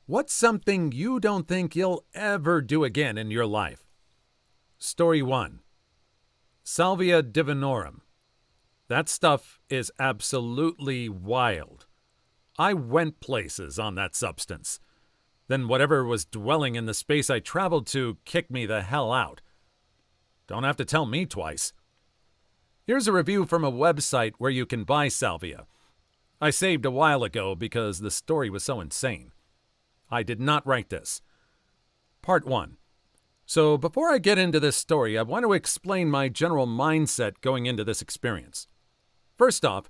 What's something you don't think you'll ever do again in your life? Story 1. Salvia divinorum. That stuff is absolutely wild. I went places on that substance. Then whatever was dwelling in the space I traveled to kicked me the hell out. Don't have to tell me twice. Here's a review from a website where you can buy salvia. I saved a while ago because the story was so insane. I did not write this. Part 1. So before I get into this story, I want to explain my general mindset going into this experience. First off,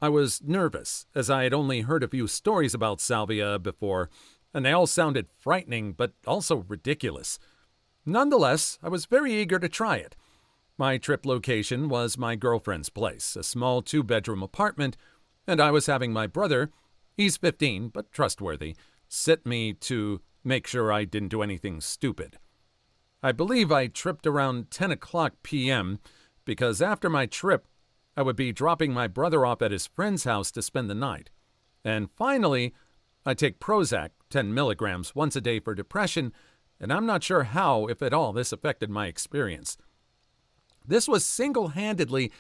I was nervous, as I had only heard a few stories about salvia before, and they all sounded frightening but also ridiculous. Nonetheless, I was very eager to try it. My trip location was my girlfriend's place, a small 2-bedroom apartment, and I was having my brother, he's 15 but trustworthy, sit me to make sure I didn't do anything stupid. I believe I tripped around 10 o'clock p.m. because after my trip, I would be dropping my brother off at his friend's house to spend the night. And finally, I take Prozac, 10 milligrams, once a day for depression, and I'm not sure how, if at all, this affected my experience. This was single-handedly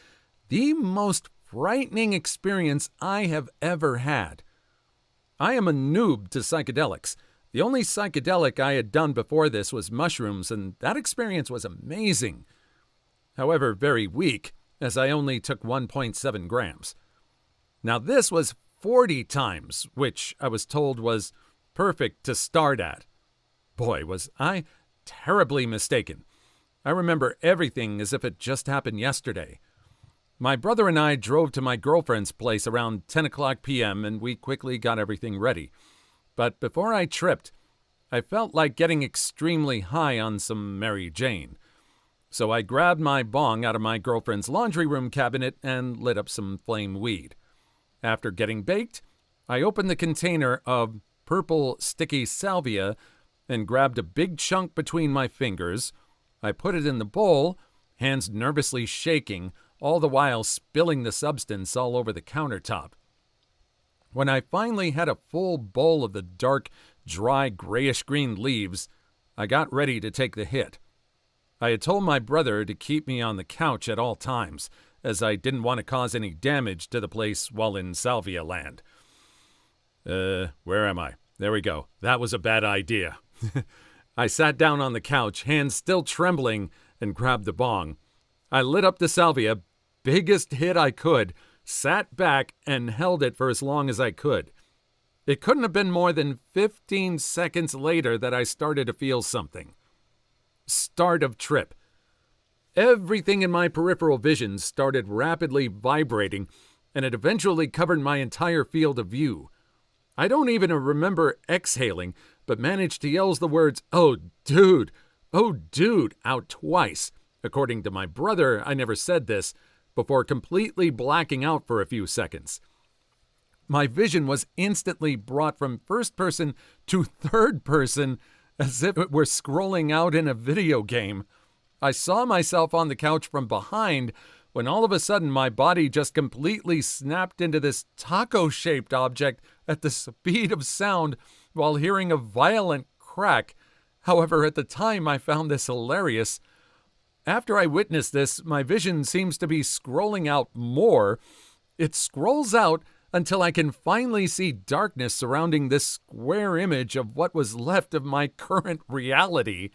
the most frightening experience I have ever had. I am a noob to psychedelics. The only psychedelic I had done before this was mushrooms, and that experience was amazing. However, very weak, as I only took 1.7 grams. Now this was 40 times, which I was told was perfect to start at. Boy, was I terribly mistaken. I remember everything as if it just happened yesterday. My brother and I drove to my girlfriend's place around 10 o'clock p.m. and we quickly got everything ready. But before I tripped, I felt like getting extremely high on some Mary Jane. So I grabbed my bong out of my girlfriend's laundry room cabinet and lit up some flame weed. After getting baked, I opened the container of purple sticky salvia and grabbed a big chunk between my fingers. I put it in the bowl, hands nervously shaking, all the while spilling the substance all over the countertop. When I finally had a full bowl of the dark, dry, grayish-green leaves, I got ready to take the hit. I had told my brother to keep me on the couch at all times, as I didn't want to cause any damage to the place while in Salvia land. Where am I? There we go. That was a bad idea. I sat down on the couch, hands still trembling, and grabbed the bong. I lit up the salvia, biggest hit I could, sat back, and held it for as long as I could. It couldn't have been more than 15 seconds later that I started to feel something. Start of trip. Everything in my peripheral vision started rapidly vibrating, and it eventually covered my entire field of view. I don't even remember exhaling, but managed to yell the words, oh dude, out twice. According to my brother, I never said this, before completely blacking out for a few seconds. My vision was instantly brought from first person to third person, as if it were scrolling out in a video game. I saw myself on the couch from behind, when all of a sudden my body just completely snapped into this taco-shaped object at the speed of sound while hearing a violent crack. However, at the time I found this hilarious. After I witnessed this, my vision seems to be scrolling out more. It scrolls out until I can finally see darkness surrounding this square image of what was left of my current reality.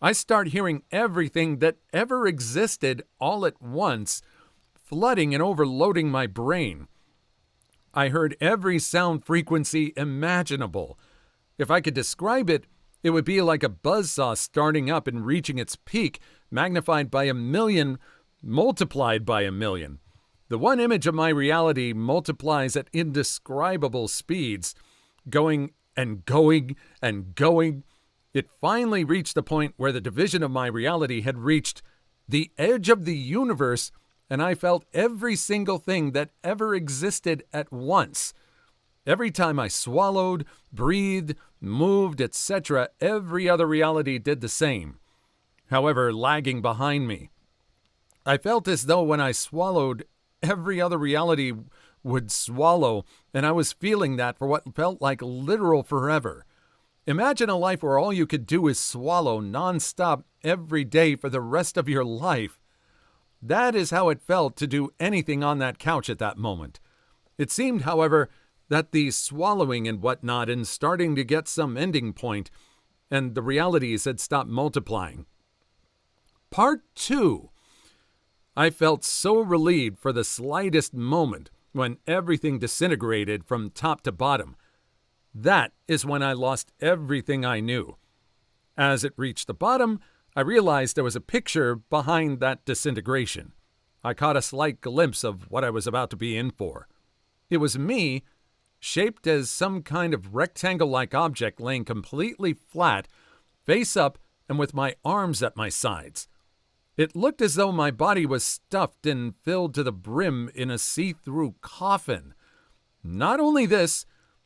I start hearing everything that ever existed all at once, flooding and overloading my brain. I heard every sound frequency imaginable. If I could describe it, it would be like a buzzsaw starting up and reaching its peak, magnified by 1,000,000, multiplied by 1,000,000. The one image of my reality multiplies at indescribable speeds, going and going and going. It finally reached the point where the division of my reality had reached the edge of the universe, and I felt every single thing that ever existed at once. Every time I swallowed, breathed, moved, etc., every other reality did the same, however, lagging behind me. I felt as though when I swallowed, every other reality would swallow, and I was feeling that for what felt like literal forever. Imagine a life where all you could do is swallow nonstop every day for the rest of your life. That is how it felt to do anything on that couch at that moment. It seemed, however, that the swallowing and whatnot and starting to get some ending point, and the realities had stopped multiplying. Part 2. I felt so relieved for the slightest moment when everything disintegrated from top to bottom. That is when I lost everything I knew. As it reached the bottom, I realized there was a picture behind that disintegration. I caught a slight glimpse of what I was about to be in for. It was me, shaped as some kind of rectangle-like object laying completely flat, face up, and with my arms at my sides. It looked as though my body was stuffed and filled to the brim in a see-through coffin. Not only this,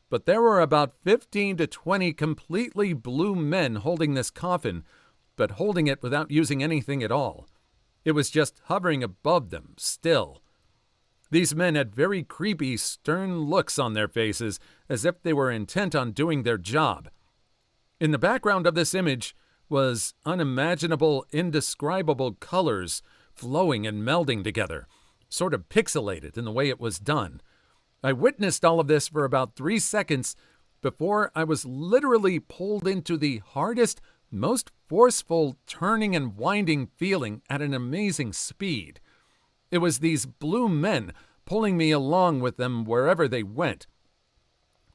but there were about 15 to 20 completely blue men holding this coffin, but holding it without using anything at all. It was just hovering above them, still. These men had very creepy, stern looks on their faces, as if they were intent on doing their job. In the background of this image was unimaginable, indescribable colors flowing and melding together, sort of pixelated in the way it was done. I witnessed all of this for about 3 seconds before I was literally pulled into the hardest, most forceful turning and winding feeling at an amazing speed. It was these blue men pulling me along with them wherever they went.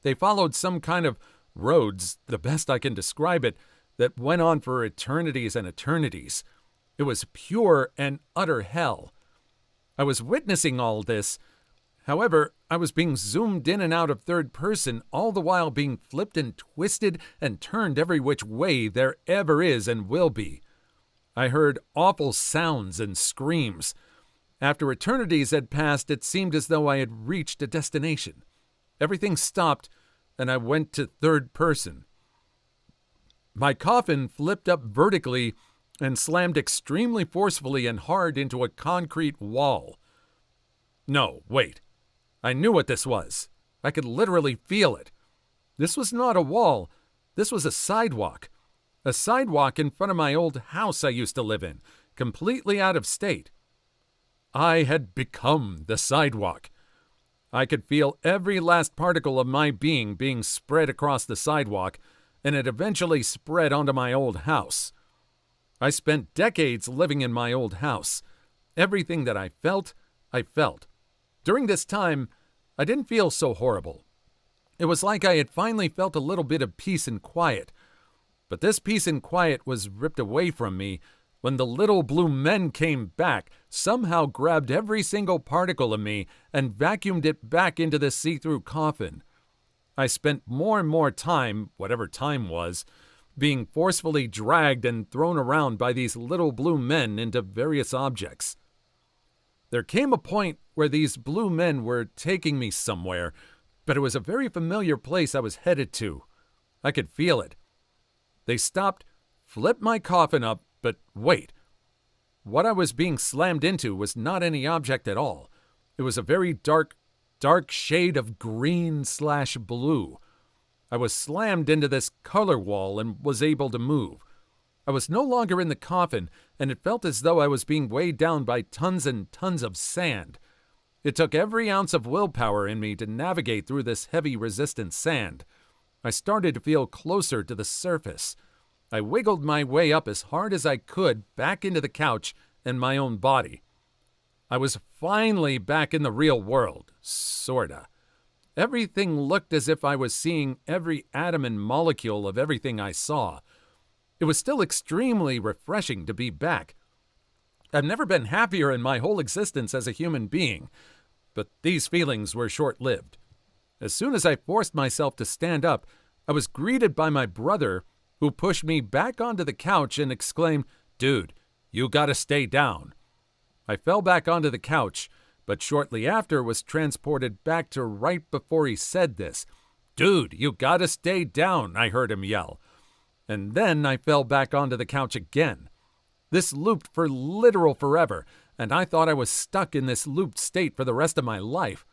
They followed some kind of roads, the best I can describe it, that went on for eternities and eternities. It was pure and utter hell. I was witnessing all this. However, I was being zoomed in and out of third person, all the while being flipped and twisted and turned every which way there ever is and will be. I heard awful sounds and screams. After eternities had passed, it seemed as though I had reached a destination. Everything stopped, and I went to third person. My coffin flipped up vertically and slammed extremely forcefully and hard into a concrete wall. No, wait. I knew what this was. I could literally feel it. This was not a wall. This was a sidewalk. A sidewalk in front of my old house I used to live in, completely out of state. I had become the sidewalk. I could feel every last particle of my being spread across the sidewalk, and it eventually spread onto my old house. I spent decades living in my old house. Everything that I felt, I felt. During this time, I didn't feel so horrible. It was like I had finally felt a little bit of peace and quiet. But this peace and quiet was ripped away from me when the little blue men came back, somehow grabbed every single particle of me, and vacuumed it back into the see-through coffin. I spent more and more time, whatever time was, being forcefully dragged and thrown around by these little blue men into various objects. There came a point where these blue men were taking me somewhere, but it was a very familiar place I was headed to. I could feel it. They stopped, flipped my coffin up, but wait. What I was being slammed into was not any object at all. It was a very dark shade of green/blue. I was slammed into this color wall and was able to move. I was no longer in the coffin, and it felt as though I was being weighed down by tons and tons of sand. It took every ounce of willpower in me to navigate through this heavy, resistant sand. I started to feel closer to the surface. I wiggled my way up as hard as I could back into the couch and my own body. I was finally back in the real world, sorta. Everything looked as if I was seeing every atom and molecule of everything I saw. It was still extremely refreshing to be back. I've never been happier in my whole existence as a human being, but these feelings were short-lived. As soon as I forced myself to stand up, I was greeted by my brother, who pushed me back onto the couch and exclaimed, "Dude, you gotta stay down." I fell back onto the couch, but shortly after was transported back to right before he said this. "Dude, you gotta stay down," I heard him yell. And then I fell back onto the couch again. This looped for literal forever, and I thought I was stuck in this looped state for the rest of my life.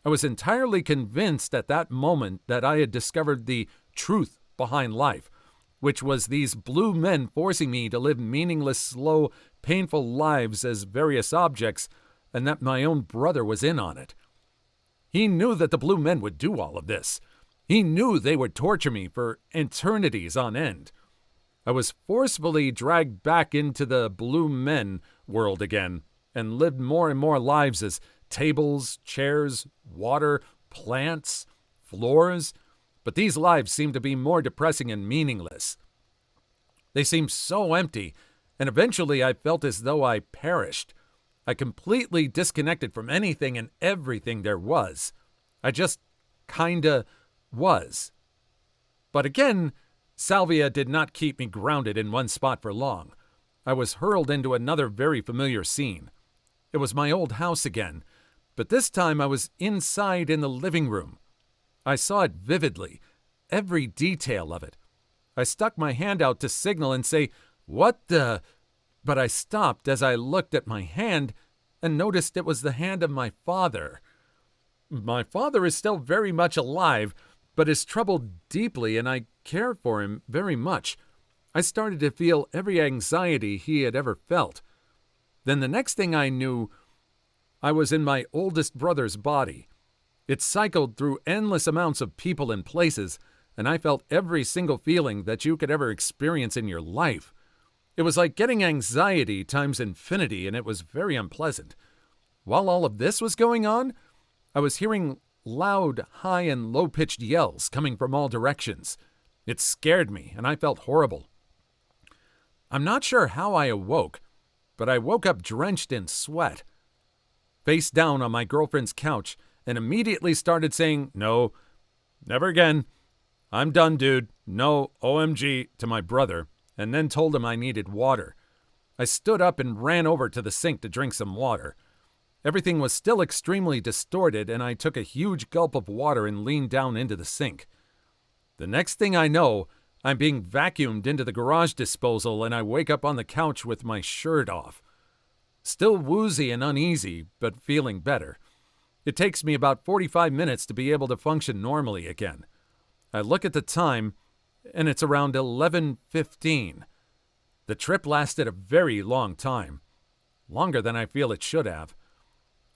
I was entirely convinced at that moment that I had discovered the truth behind life, which was these blue men forcing me to live meaningless, slow, painful lives as various objects, and that my own brother was in on it. He knew that the blue men would do all of this. He knew they would torture me for eternities on end. I was forcefully dragged back into the blue men world again and lived more and more lives as tables, chairs, water, plants, floors, but these lives seemed to be more depressing and meaningless. They seemed so empty, and eventually I felt as though I perished. I completely disconnected from anything and everything there was. I just kinda was. But again, salvia did not keep me grounded in one spot for long. I was hurled into another very familiar scene. It was my old house again, but this time I was inside in the living room. I saw it vividly, every detail of it. I stuck my hand out to signal and say, "What the?" But I stopped as I looked at my hand and noticed it was the hand of my father. My father is still very much alive, but is troubled deeply, and I care for him very much. I started to feel every anxiety he had ever felt. Then the next thing I knew, I was in my oldest brother's body. It cycled through endless amounts of people and places, and I felt every single feeling that you could ever experience in your life. It was like getting anxiety times infinity, and it was very unpleasant. While all of this was going on, I was hearing loud, high and low-pitched yells coming from all directions. It scared me, and I felt horrible. I'm not sure how I awoke, but I woke up drenched in sweat, face down on my girlfriend's couch, and immediately started saying, "No, never again. I'm done, dude. No, OMG," to my brother, and then told him I needed water. I stood up and ran over to the sink to drink some water. Everything was still extremely distorted, and I took a huge gulp of water and leaned down into the sink. The next thing I know, I'm being vacuumed into the garage disposal, and I wake up on the couch with my shirt off. Still woozy and uneasy, but feeling better. It takes me about 45 minutes to be able to function normally again. I look at the time, and it's around 11:15. The trip lasted a very long time, longer than I feel it should have.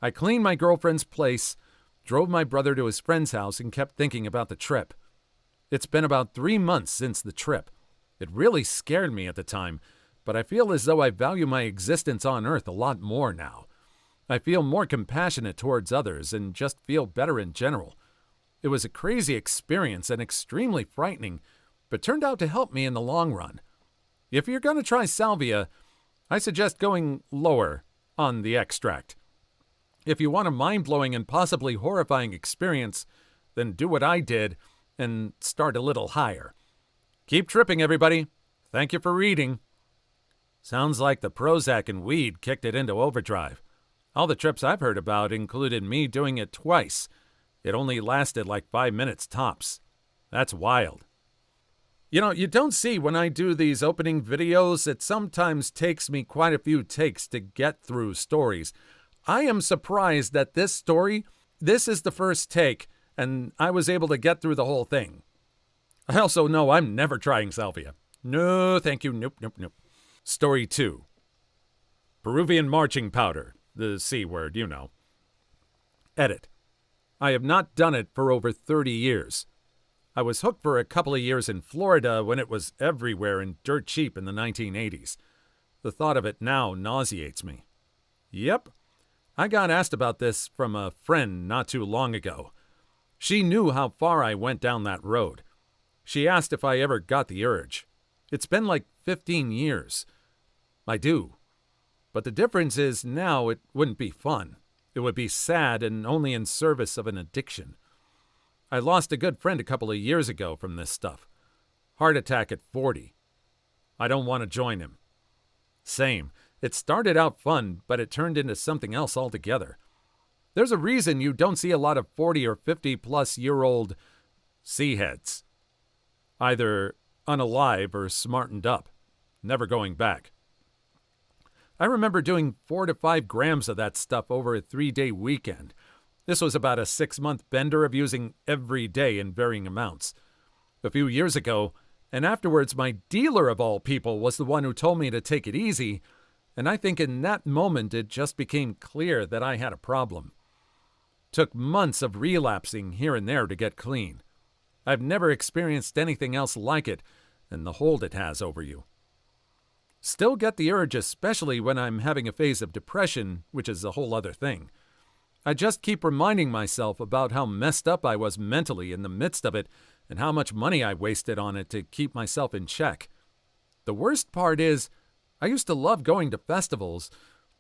I cleaned my girlfriend's place, drove my brother to his friend's house, and kept thinking about the trip. It's been about 3 months since the trip. It really scared me at the time, but I feel as though I value my existence on Earth a lot more now. I feel more compassionate towards others and just feel better in general. It was a crazy experience and extremely frightening, but turned out to help me in the long run. If you're going to try salvia, I suggest going lower on the extract. If you want a mind-blowing and possibly horrifying experience, then do what I did and start a little higher. Keep tripping, everybody. Thank you for reading. Sounds like the Prozac and weed kicked it into overdrive. All the trips I've heard about included me doing it twice. It only lasted like 5 minutes tops. That's wild. You know, you don't see when I do these opening videos, it sometimes takes me quite a few takes to get through stories. I am surprised that this story, this is the first take, and I was able to get through the whole thing. I also know I'm never trying salvia. No, thank you. Nope, nope, nope. Story 2. Peruvian marching powder. The C word, you know. Edit. I have not done it for over 30 years. I was hooked for a couple of years in Florida when it was everywhere and dirt cheap in the 1980s. The thought of it now nauseates me. Yep. I got asked about this from a friend not too long ago. She knew how far I went down that road. She asked if I ever got the urge. It's been like 15 years. I do. But the difference is now it wouldn't be fun. It would be sad and only in service of an addiction. I lost a good friend a couple of years ago from this stuff. Heart attack at 40. I don't want to join him. Same. It started out fun, but it turned into something else altogether. There's a reason you don't see a lot of 40 or 50-plus-year-old C-heads. Either unalive or smartened up. Never going back. I remember doing 4 to 5 grams of that stuff over a 3-day weekend. This was about a 6-month bender of using every day in varying amounts. A few years ago, and afterwards my dealer of all people was the one who told me to take it easy, and I think in that moment it just became clear that I had a problem. Took months of relapsing here and there to get clean. I've never experienced anything else like it, and the hold it has over you. Still get the urge, especially when I'm having a phase of depression, which is a whole other thing. I just keep reminding myself about how messed up I was mentally in the midst of it and how much money I wasted on it to keep myself in check. The worst part is, I used to love going to festivals,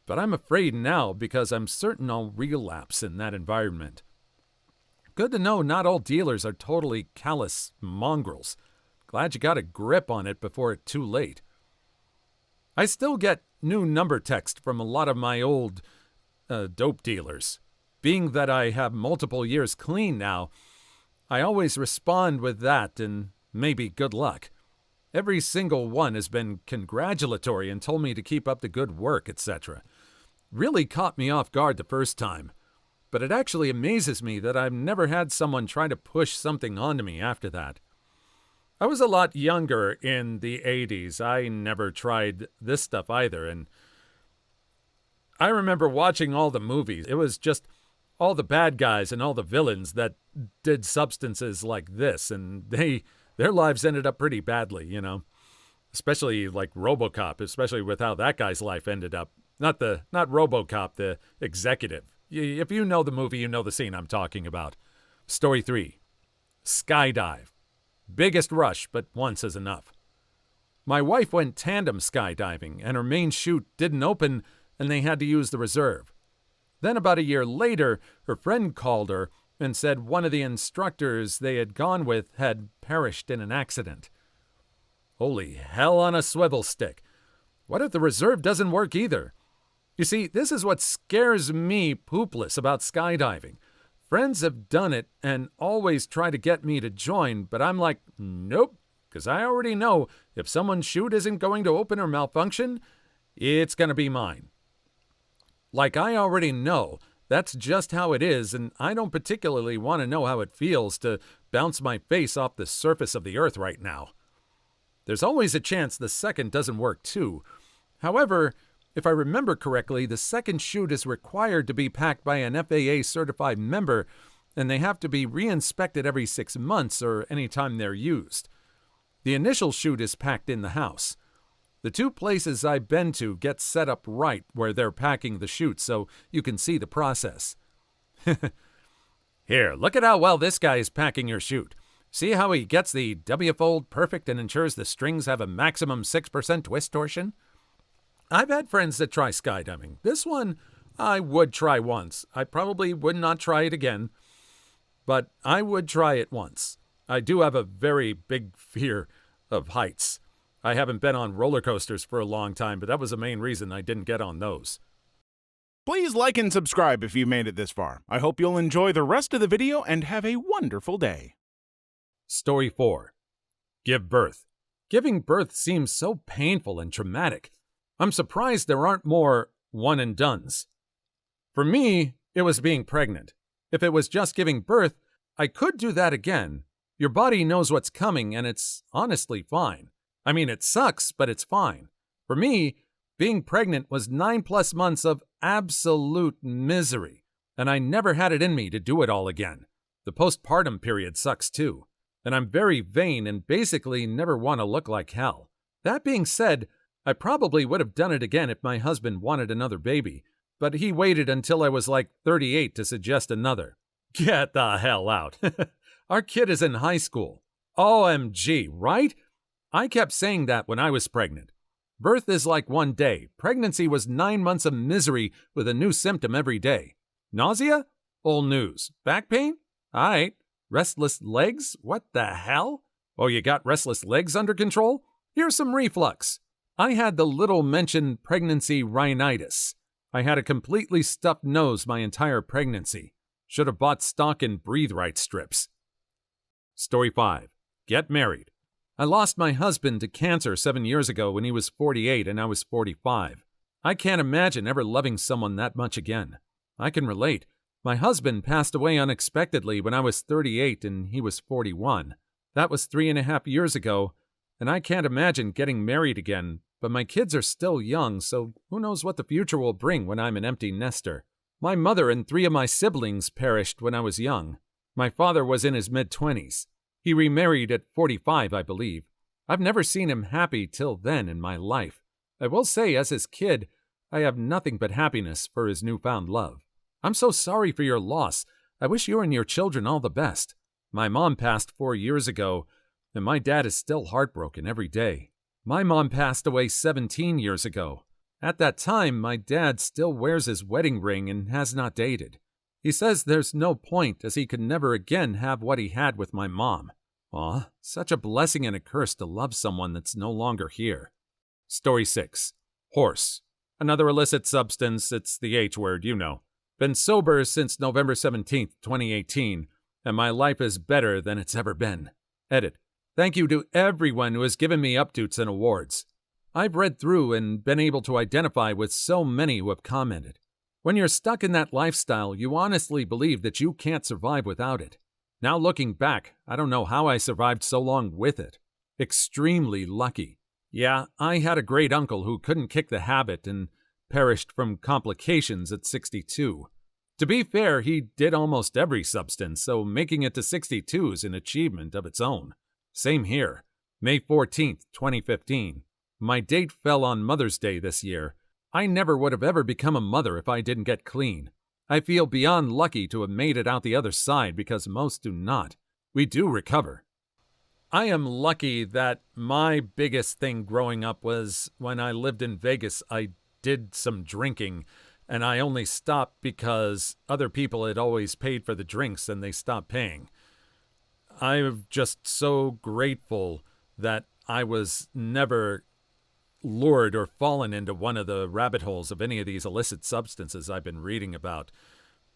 but I'm afraid now because I'm certain I'll relapse in that environment. Good to know not all dealers are totally callous mongrels. Glad you got a grip on it before it's too late. I still get new number text from a lot of my old dope dealers. Being that I have multiple years clean now, I always respond with that and maybe good luck. Every single one has been congratulatory and told me to keep up the good work, etc. Really caught me off guard the first time, but it actually amazes me that I've never had someone try to push something onto me after that. I was a lot younger in the 80s. I never tried this stuff either, and I remember watching all the movies. It was just all the bad guys and all the villains that did substances like this, and their lives ended up pretty badly, you know. Especially like RoboCop, especially with how that guy's life ended up. Not RoboCop, the executive. If you know the movie, you know the scene I'm talking about. Story 3. Skydive. Biggest rush, but once is enough. My wife went tandem skydiving, and her main chute didn't open, and they had to use the reserve. Then about a year later, her friend called her and said one of the instructors they had gone with had perished in an accident. Holy hell on a swivel stick. What if the reserve doesn't work either? You see, this is what scares me poopless about skydiving. Friends have done it and always try to get me to join, but I'm like, nope, because I already know if someone's chute isn't going to open or malfunction, it's going to be mine. Like I already know that's just how it is, and I don't particularly want to know how it feels to bounce my face off the surface of the earth right now. There's always a chance the second doesn't work too. However, if I remember correctly, the second chute is required to be packed by an FAA-certified member, and they have to be re-inspected every 6 months or any time they're used. The initial chute is packed in the house. The 2 places I've been to get set up right where they're packing the chute so you can see the process. Here, look at how well this guy is packing your chute. See how he gets the W-fold perfect and ensures the strings have a maximum 6% twist torsion? I've had friends that try skydiving. This one I would try once. I probably would not try it again, but I would try it once. I do have a very big fear of heights. I haven't been on roller coasters for a long time, but that was the main reason I didn't get on those. Please like and subscribe if you made it this far. I hope you'll enjoy the rest of the video and have a wonderful day. Story 4. Give birth. Giving birth seems so painful and traumatic. I'm surprised there aren't more one-and-dones. For me, it was being pregnant. If it was just giving birth, I could do that again. Your body knows what's coming, and it's honestly fine. I mean, it sucks, but it's fine. For me, being pregnant was 9+ months of absolute misery, and I never had it in me to do it all again. The postpartum period sucks too, and I'm very vain and basically never want to look like hell. That being said, I probably would have done it again if my husband wanted another baby, but he waited until I was like 38 to suggest another. Get the hell out. Our kid is in high school. OMG, right? I kept saying that when I was pregnant. Birth is like one day. Pregnancy was 9 months of misery with a new symptom every day. Nausea? Old news. Back pain? Aight. Restless legs? What the hell? Oh, you got restless legs under control? Here's some reflux. I had the little-mentioned pregnancy rhinitis. I had a completely stuffed nose my entire pregnancy. Should have bought stock in Breathe Right strips. Story 5. Get married. I lost my husband to cancer 7 years ago when he was 48 and I was 45. I can't imagine ever loving someone that much again. I can relate. My husband passed away unexpectedly when I was 38 and he was 41. That was 3.5 years ago, and I can't imagine getting married again, but my kids are still young, so who knows what the future will bring when I'm an empty nester. My mother and 3 of my siblings perished when I was young. My father was in his mid-20s. He remarried at 45, I believe. I've never seen him happy till then in my life. I will say, as his kid, I have nothing but happiness for his newfound love. I'm so sorry for your loss. I wish you and your children all the best. My mom passed 4 years ago, and my dad is still heartbroken every day. My mom passed away 17 years ago. At that time, my dad still wears his wedding ring and has not dated. He says there's no point, as he could never again have what he had with my mom. Aw, such a blessing and a curse to love someone that's no longer here. Story 6. Horse. Another illicit substance, it's the H word, you know. Been sober since November 17th, 2018, and my life is better than it's ever been. Edit. Thank you to everyone who has given me updates and awards. I've read through and been able to identify with so many who have commented. When you're stuck in that lifestyle, you honestly believe that you can't survive without it. Now looking back, I don't know how I survived so long with it. Extremely lucky. Yeah, I had a great uncle who couldn't kick the habit and perished from complications at 62. To be fair, he did almost every substance, so making it to 62 is an achievement of its own. Same here. May 14th, 2015. My date fell on Mother's Day this year. I never would have ever become a mother if I didn't get clean. I feel beyond lucky to have made it out the other side because most do not. We do recover. I am lucky that my biggest thing growing up was when I lived in Vegas, I did some drinking, and I only stopped because other people had always paid for the drinks and they stopped paying. I'm just so grateful that I was never lured or fallen into one of the rabbit holes of any of these illicit substances I've been reading about.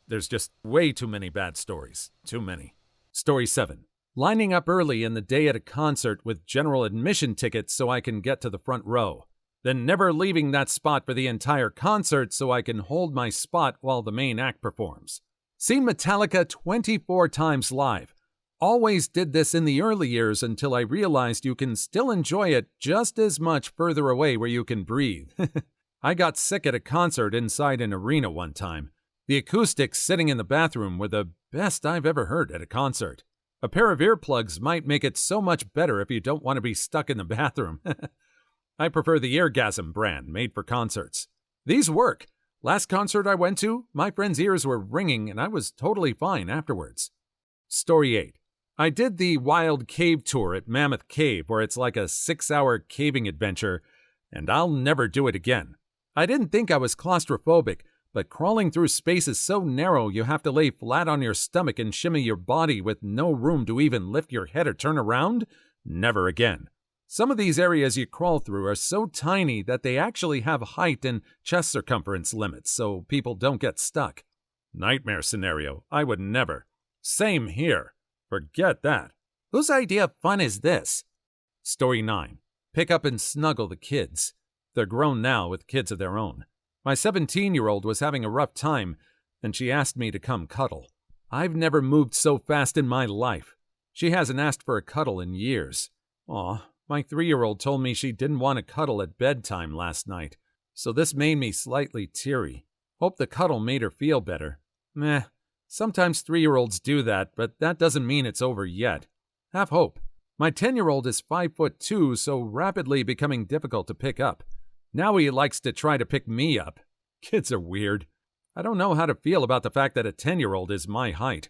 There's just way too many bad stories. Too many. Story 7. Lining up early in the day at a concert with general admission tickets so I can get to the front row. Then never leaving that spot for the entire concert so I can hold my spot while the main act performs. Seen Metallica 24 times live. Always did this in the early years until I realized you can still enjoy it just as much further away where you can breathe. I got sick at a concert inside an arena one time. The acoustics sitting in the bathroom were the best I've ever heard at a concert. A pair of earplugs might make it so much better if you don't want to be stuck in the bathroom. I prefer the Eargasm brand made for concerts. These work. Last concert I went to, my friend's ears were ringing and I was totally fine afterwards. Story 8. I did the Wild Cave Tour at Mammoth Cave, where it's like a 6-hour caving adventure, and I'll never do it again. I didn't think I was claustrophobic, but crawling through space is so narrow you have to lay flat on your stomach and shimmy your body with no room to even lift your head or turn around? Never again. Some of these areas you crawl through are so tiny that they actually have height and chest circumference limits, so people don't get stuck. Nightmare scenario. I would never. Same here. Forget that. Whose idea of fun is this? Story 9. Pick up and snuggle the kids. They're grown now with kids of their own. My 17-year-old was having a rough time, and she asked me to come cuddle. I've never moved so fast in my life. She hasn't asked for a cuddle in years. Aw, my 3-year-old told me she didn't want to cuddle at bedtime last night, so this made me slightly teary. Hope the cuddle made her feel better. Meh. Sometimes 3-year-olds do that, but that doesn't mean it's over yet. Have hope. My 10-year-old is 5'2", so rapidly becoming difficult to pick up. Now he likes to try to pick me up. Kids are weird. I don't know how to feel about the fact that a 10-year-old is my height.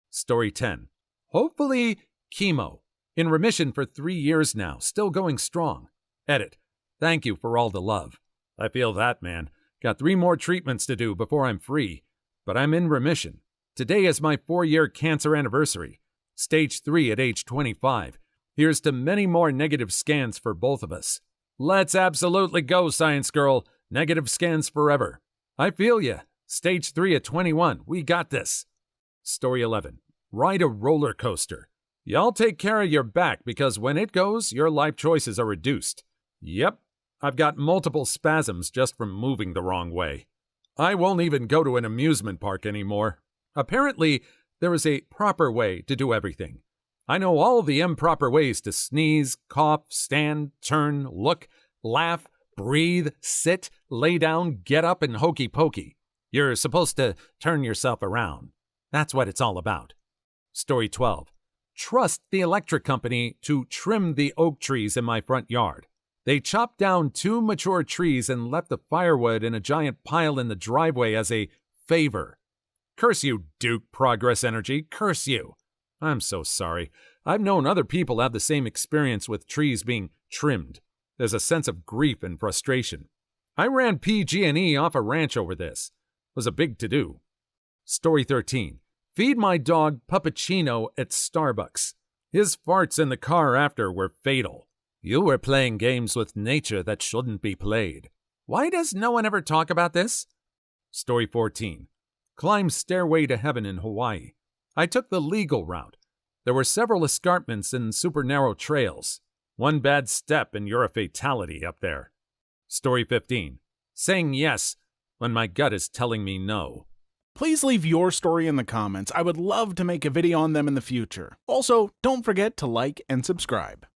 Story 10. Hopefully, chemo. In remission for 3 years now, still going strong. Edit. Thank you for all the love. I feel that, man. Got 3 more treatments to do before I'm free, but I'm in remission. Today is my 4-year cancer anniversary. Stage 3 at age 25. Here's to many more negative scans for both of us. Let's absolutely go, Science Girl. Negative scans forever. I feel ya. Stage 3 at 21. We got this. Story 11. Ride a roller coaster. Y'all take care of your back because when it goes, your life choices are reduced. Yep. I've got multiple spasms just from moving the wrong way. I won't even go to an amusement park anymore. Apparently, there is a proper way to do everything. I know all the improper ways to sneeze, cough, stand, turn, look, laugh, breathe, sit, lay down, get up, and hokey pokey. You're supposed to turn yourself around. That's what it's all about. Story 12. Trust the electric company to trim the oak trees in my front yard. They chopped down 2 mature trees and left the firewood in a giant pile in the driveway as a favor. Curse you, Duke Progress Energy, curse you. I'm so sorry. I've known other people have the same experience with trees being trimmed. There's a sense of grief and frustration. I ran PG&E off a ranch over this. It was a big to-do. Story 13. Feed my dog Puppuccino at Starbucks. His farts in the car after were fatal. You were playing games with nature that shouldn't be played. Why does no one ever talk about this? Story 14. Climb Stairway to Heaven in Hawaii. I took the legal route. There were several escarpments and super narrow trails. One bad step and you're a fatality up there. Story 15. Saying yes when my gut is telling me no. Please leave your story in the comments. I would love to make a video on them in the future. Also, don't forget to like and subscribe.